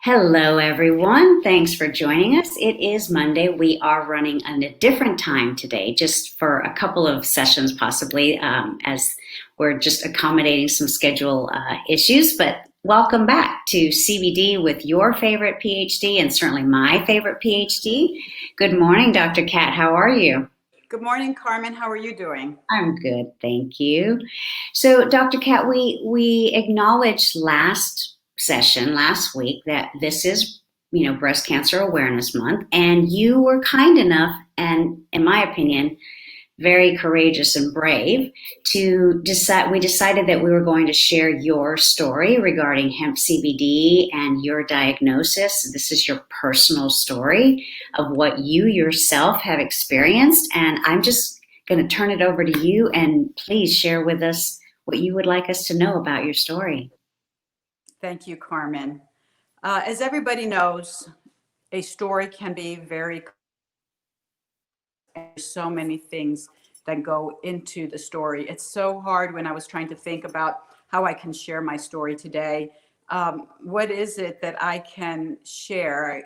Hello, everyone. Thanks for joining us. It is Monday. We are running at a different time today, just for a couple of sessions, possibly, as we're just accommodating some schedule issues. But welcome back to CBD with your favorite PhD and certainly my favorite PhD. Good morning, Dr. Kat. How are you? Good morning, Carmen. How are you doing? I'm good, thank you. So, Dr. Kat, we acknowledged last week that this is, Breast Cancer Awareness Month, and you were kind enough, and in my opinion, very courageous and brave to decide. We decided that we were going to share your story regarding hemp CBD and your diagnosis. This is your personal story of what you yourself have experienced, and I'm just going to turn it over to you, and please share with us what you would like us to know about your story. Thank you, Carmen. As everybody knows, a story can be very, so many things that go into the story. It's so hard when I was trying to think about how I can share my story today. What is it that I can share?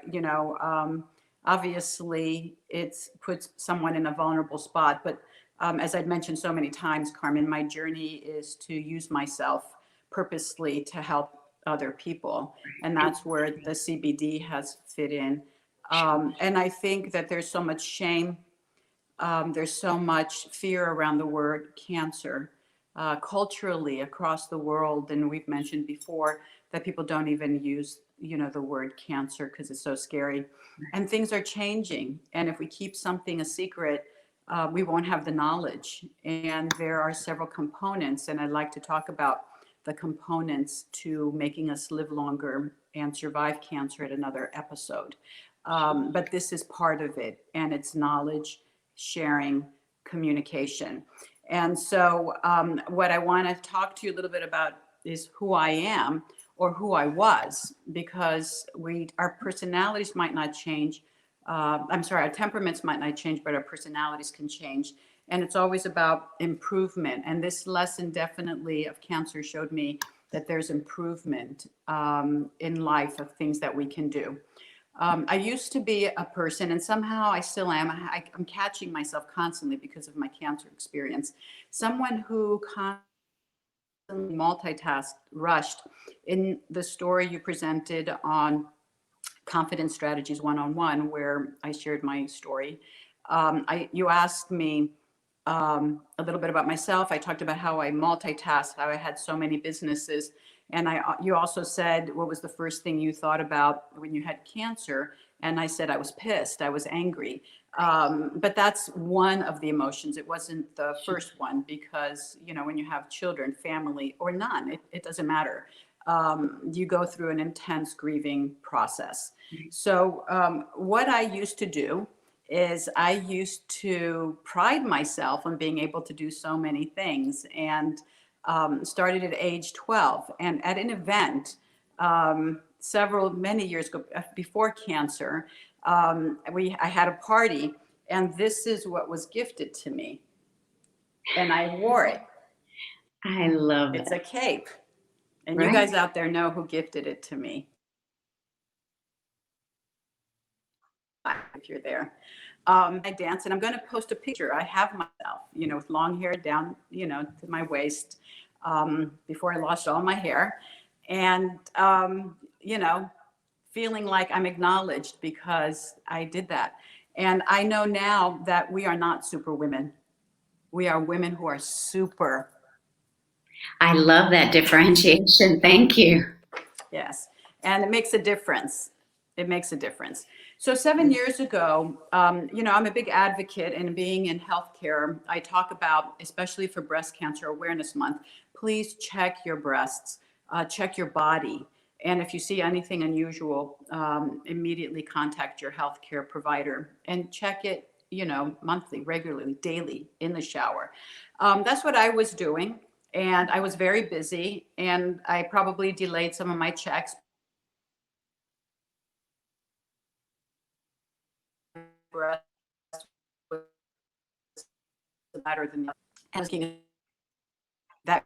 Obviously, it puts someone in a vulnerable spot, but as I've mentioned so many times, Carmen, my journey is to use myself purposely to help other people. And that's where the CBD has fit in. And I think that there's so much shame, there's so much fear around the word cancer culturally across the world. And we've mentioned before that people don't even use, the word cancer because it's so scary. And things are changing. And if we keep something a secret, we won't have the knowledge. And there are several components, and I'd like to talk about the components to making us live longer and survive cancer at another episode. But this is part of it, and it's knowledge sharing, communication. And so, what I want to talk to you a little bit about is who I am or who I was, because our personalities might not change. I'm sorry, our temperaments might not change, but our personalities can change. And it's always about improvement. And this lesson definitely of cancer showed me that there's improvement in life of things that we can do. I used to be a person, and somehow I still am. I'm catching myself constantly because of my cancer experience. Someone who constantly multitasked, rushed. In the story you presented on Confidence Strategies 101, where I shared my story, you asked me a little bit about myself. I talked about how I multitasked, how I had so many businesses. And you also said, what was the first thing you thought about when you had cancer? And I said, I was pissed, I was angry. But that's one of the emotions. It wasn't the first one because, when you have children, family, or none, it doesn't matter. You go through an intense grieving process. So what I used to do is I used to pride myself on being able to do so many things, and started at age 12. And at an event, many years ago, before cancer, I had a party, and this is what was gifted to me. And I wore it. I love It's it. a cape. And you Right? guys out there know who gifted it to me. If you're there. I dance, and I'm going to post a picture. I have myself, with long hair down, to my waist, before I lost all my hair. And, feeling like I'm acknowledged because I did that. And I know now that we are not super women. We are women who are super. I love that differentiation. Thank you. Yes. And it makes a difference. It makes a difference. So 7 years ago, I'm a big advocate in being in healthcare. I talk about, especially for Breast Cancer Awareness Month, please check your breasts, check your body. And if you see anything unusual, immediately contact your healthcare provider and check it, monthly, regularly, daily in the shower. That's what I was doing. And I was very busy, and I probably delayed some of my checks. Breast was better than asking that.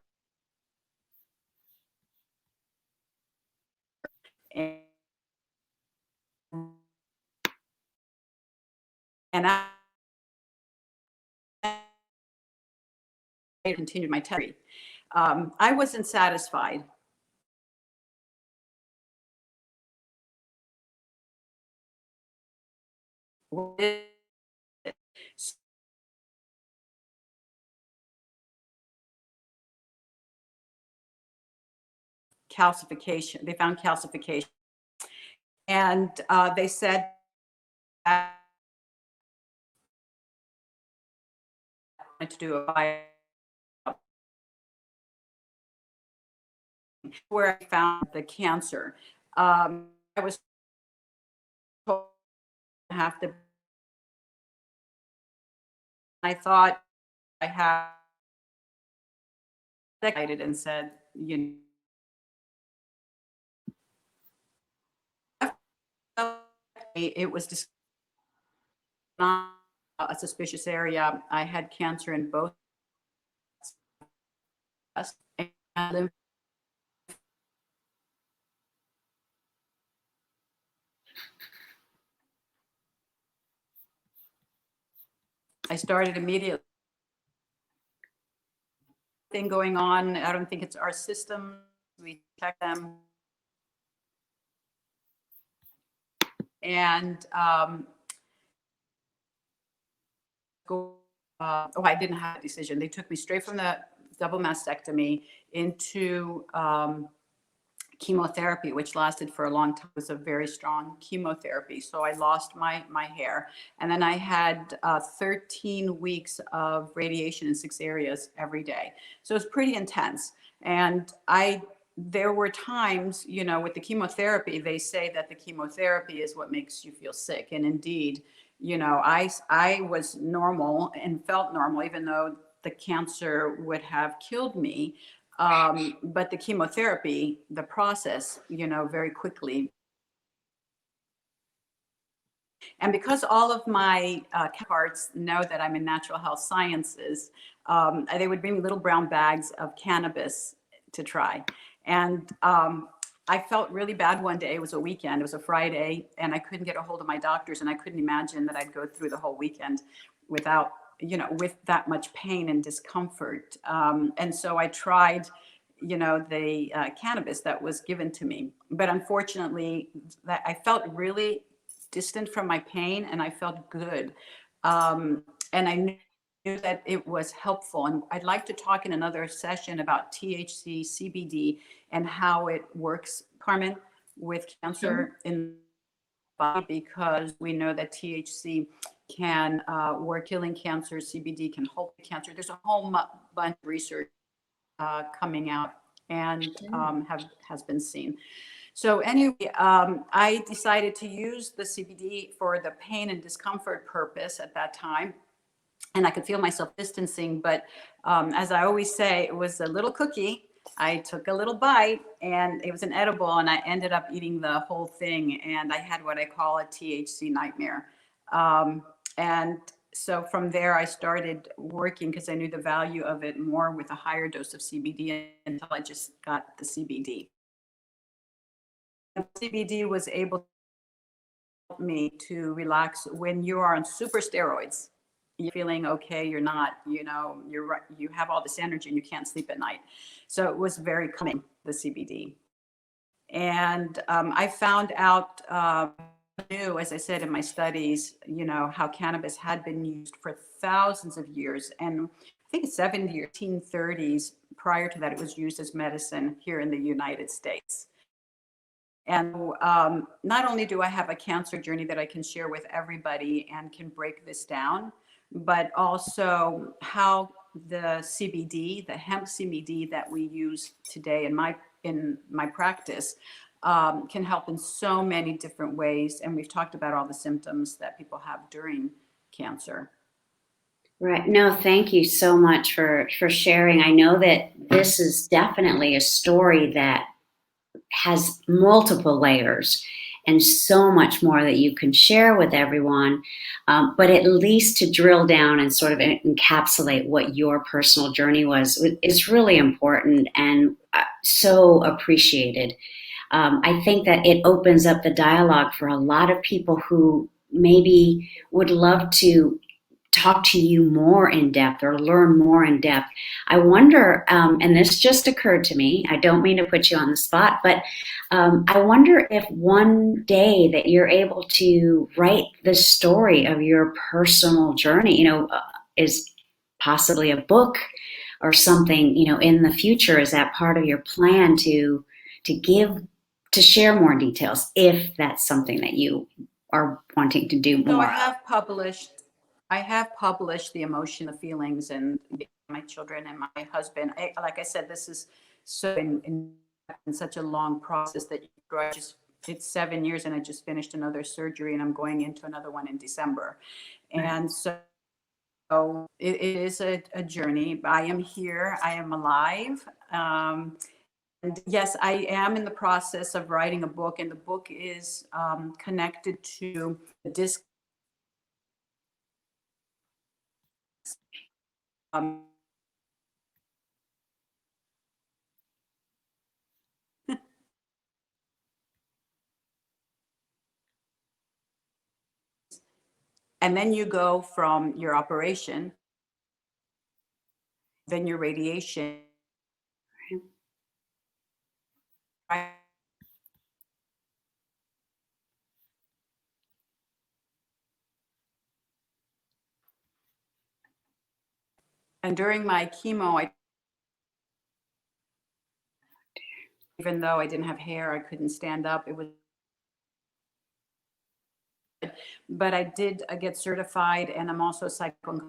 And and I continued my therapy. I wasn't satisfied with it. Calcification. They found calcification, and they said that to do a bio where I found the cancer. I was told to have to. I thought I had excited and said, you know, it was just not a suspicious area. I had cancer in both breast and lymph. I started immediately. Thing going on. I don't think it's our system. We check them. And I didn't have a decision. They took me straight from the double mastectomy into chemotherapy, which lasted for a long time. It was a very strong chemotherapy. So I lost my hair. And then I had 13 weeks of radiation in 6 areas every day. So it was pretty intense. And there were times, you know, with the chemotherapy, they say that the chemotherapy is what makes you feel sick. And indeed, you know, I was normal and felt normal, even though the cancer would have killed me. But the chemotherapy, the process, you know, very quickly. And because all of my counterparts know that I'm in natural health sciences, they would bring me little brown bags of cannabis to try. And I felt really bad one day. It was a weekend, it was a Friday, and I couldn't get a hold of my doctors, and I couldn't imagine that I'd go through the whole weekend without, you know, with that much pain and discomfort. And so I tried, you know, the cannabis that was given to me. But unfortunately, that I felt really distant from my pain, and I felt good. And I knew that it was helpful. And I'd like to talk in another session about THC, CBD, and how it works, Carmen, with cancer in the body, because we know that THC can work killing cancer, CBD can halt cancer. There's a whole bunch of research coming out and has been seen. So anyway, I decided to use the CBD for the pain and discomfort purpose at that time. And I could feel myself distancing, but as I always say, it was a little cookie. I took a little bite and it was an edible, and I ended up eating the whole thing. And I had what I call a THC nightmare. And so from there, I started working because I knew the value of it more with a higher dose of CBD until I just got the CBD. CBD was able to help me to relax when you are on super steroids. You're feeling okay, you're not, you know, you have all this energy and you can't sleep at night. So it was very calming, the CBD. And I found out, as I said in my studies, you know, how cannabis had been used for thousands of years. And I think it's 70 or 1830s. Prior to that, it was used as medicine here in the United States. And not only do I have a cancer journey that I can share with everybody and can break this down, but also how the CBD, the hemp CBD that we use today in my practice, can help in so many different ways. And we've talked about all the symptoms that people have during cancer. Right. No, thank you so much for sharing. I know that this is definitely a story that has multiple layers and so much more that you can share with everyone. But at least to drill down and sort of encapsulate what your personal journey was is really important and so appreciated. I think that it opens up the dialogue for a lot of people who maybe would love to talk to you more in depth or learn more in depth. I wonder, and this just occurred to me, I don't mean to put you on the spot, but I wonder if one day that you're able to write the story of your personal journey, is possibly a book or something, in the future. Is that part of your plan to share more details, if that's something that you are wanting to do So more of? I have published the emotion, the feelings, and my children and my husband. Like I said, this is so in such a long process that it's 7 years, and I just finished another surgery, and I'm going into another one in December. And so it is a journey. I am here. I am alive. And yes, I am in the process of writing a book, and the book is connected to the disc. And then you go from your operation, then your radiation. And during my chemo, even though I didn't have hair, I couldn't stand up. But I did get certified, and I'm also a psycho.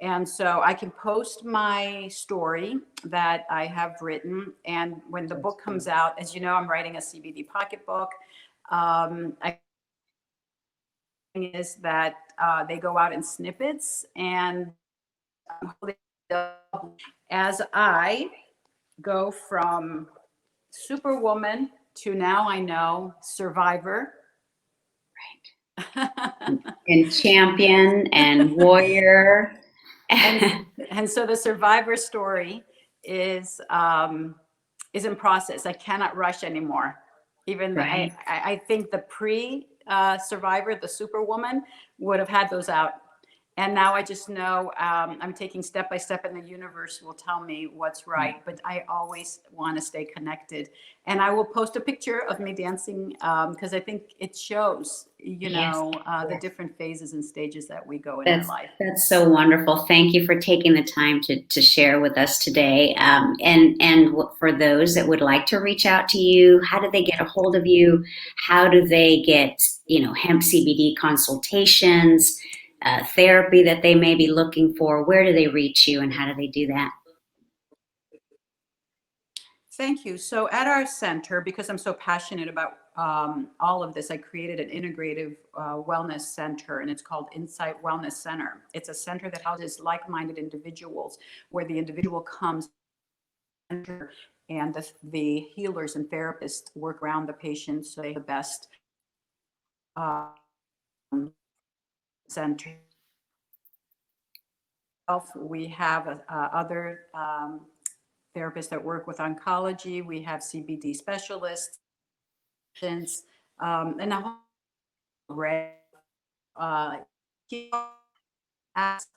And so I can post my story that I have written. And when the book comes out, as you know, I'm writing a CBD pocketbook. I is that they go out in snippets, and as I go from superwoman to, now I know, survivor. Right. And champion and warrior. And so the survivor story is in process. I cannot rush anymore. Even Right. I think the survivor, the superwoman, would have had those out. And now I just know I'm taking step by step, and the universe will tell me what's right. But I always want to stay connected. And I will post a picture of me dancing because I think it shows, the different phases and stages that we go in our life. That's so wonderful. Thank you for taking the time to share with us today. And for those that would like to reach out to you, how do they get a hold of you? How do they get, hemp CBD consultations? Therapy that they may be looking for? Where do they reach you, and how do they do that? Thank you. So at our center, because I'm so passionate about all of this, I created an integrative wellness center, and it's called Insight Wellness Center. It's a center that houses like-minded individuals, where the individual comes and the healers and therapists work around the patients so they have the best center. We have other therapists that work with oncology. We have CBD specialists, and a whole array. Ask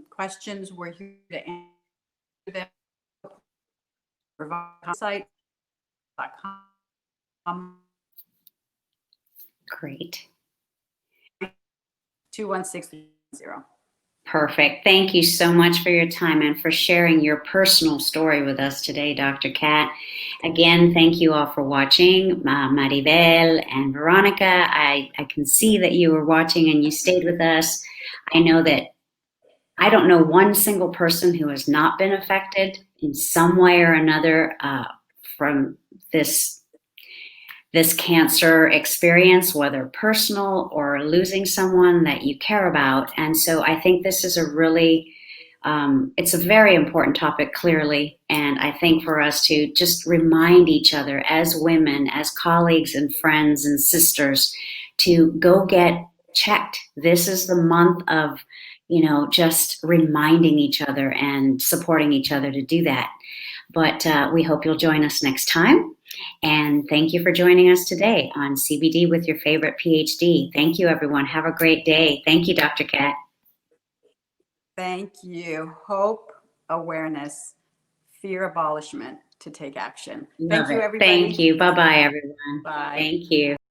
questions. We're here to answer them. Site.com. Great. 216. Perfect. Thank you so much for your time and for sharing your personal story with us today, Dr. Kat. Again, thank you all for watching. Maribel and Veronica, I can see that you were watching and you stayed with us. I know that I don't know one single person who has not been affected in some way or another from this cancer experience, whether personal or losing someone that you care about. And so I think this is it's a very important topic, clearly. And I think for us to just remind each other as women, as colleagues and friends and sisters, to go get checked. This is the month of, just reminding each other and supporting each other to do that. But we hope you'll join us next time. And thank you for joining us today on CBD with your favorite PhD. Thank you, everyone. Have a great day. Thank you, Dr. Kat. Thank you. Hope, awareness, fear abolishment to take action. Thank you, everybody. Thank you. Bye-bye, everyone. Bye. Thank you.